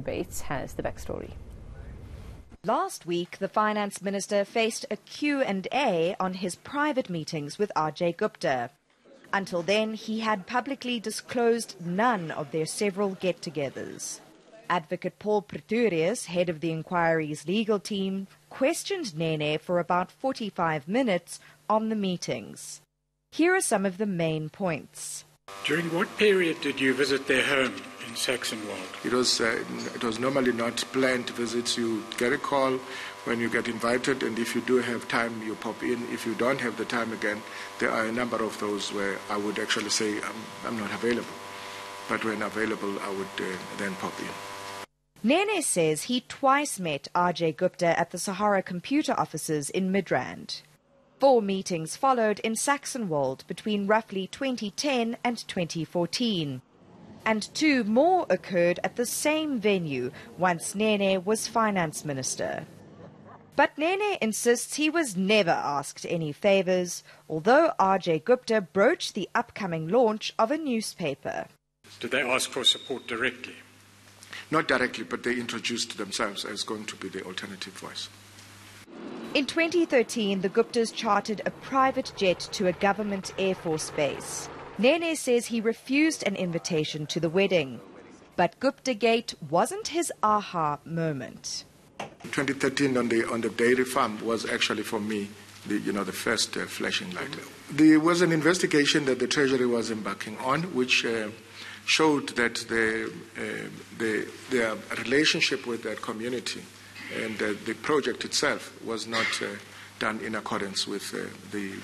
Bates has the backstory. Last week, the Finance Minister faced a Q&A on his private meetings with RJ Gupta. Until then, he had publicly disclosed none of their several get-togethers. Advocate Paul Pretorius, head of the inquiry's legal team, questioned Nene for about 45 minutes on the meetings. Here are some of the main points. During what period did you visit their home in Saxonwold? It was normally not planned visits. You get a call when you get invited, and if you do have time, you pop in. If you don't have the time again, there are a number of those where I would actually say I'm not available. But when available, I would then pop in. Nene says he twice met RJ Gupta at the Sahara computer offices in Midrand. 4 meetings followed in Saxonwold between roughly 2010 and 2014. And 2 more occurred at the same venue once Nene was Finance Minister. But Nene insists he was never asked any favours, although RJ Gupta broached the upcoming launch of a newspaper. Did they ask for support directly? Not directly, but they introduced themselves as going to be the alternative voice. In 2013, the Guptas chartered a private jet to a government Air Force base. Nene says he refused an invitation to the wedding. But Guptagate wasn't his aha moment. 2013 on the dairy farm was actually for me the first flashing light. There was an investigation that the Treasury was embarking on, which showed that their relationship with that community and the project itself was not done in accordance with the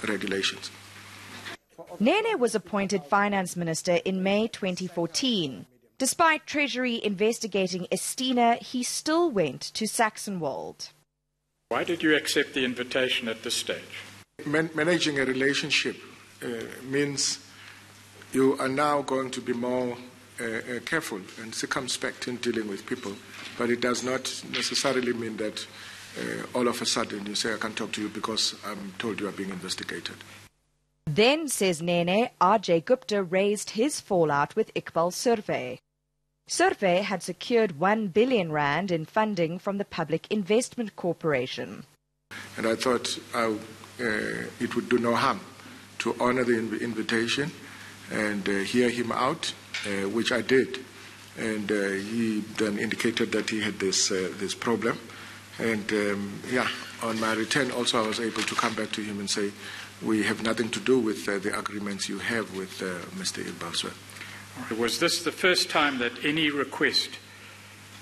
regulations. Nene was appointed Finance Minister in May 2014. Despite Treasury investigating Estina, he still went to Saxonwold. Why did you accept the invitation at this stage? Managing a relationship means you are now going to be more careful and circumspect in dealing with people, but it does not necessarily mean that all of a sudden you say, I can't talk to you because I'm told you are being investigated. Then, says Nene, RJ Gupta raised his fallout with Iqbal Survey. Survey had secured 1 billion rand in funding from the Public Investment Corporation. And I thought it would do no harm to honor the invitation and hear him out, which I did. And he then indicated that he had this problem. And on my return also I was able to come back to him and say, we have nothing to do with the agreements you have with Mr. Ilbaswe. Was this the first time that any request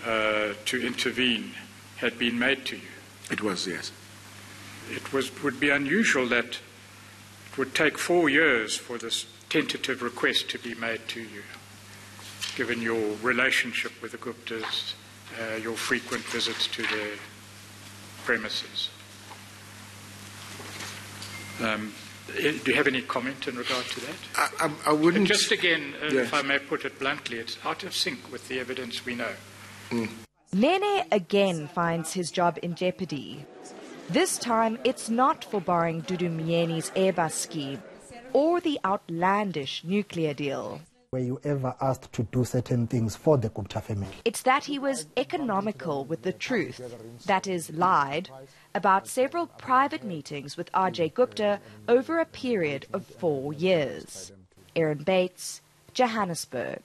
to intervene had been made to you? It was, yes. It would be unusual that it would take 4 years for this tentative request to be made to you, given your relationship with the Guptas, your frequent visits to their premises. Do you have any comment in regard to that? I wouldn't. And just again, yes. if I may put it bluntly, it's out of sync with the evidence we know. Nene again finds his job in jeopardy. This time, it's not for barring Dudu Myeni's Airbus scheme or the outlandish nuclear deal. Were you ever asked to do certain things for the Gupta family? It's that he was economical with the truth, that is, lied, about several private meetings with RJ Gupta over a period of 4 years. Erin Bates, Johannesburg.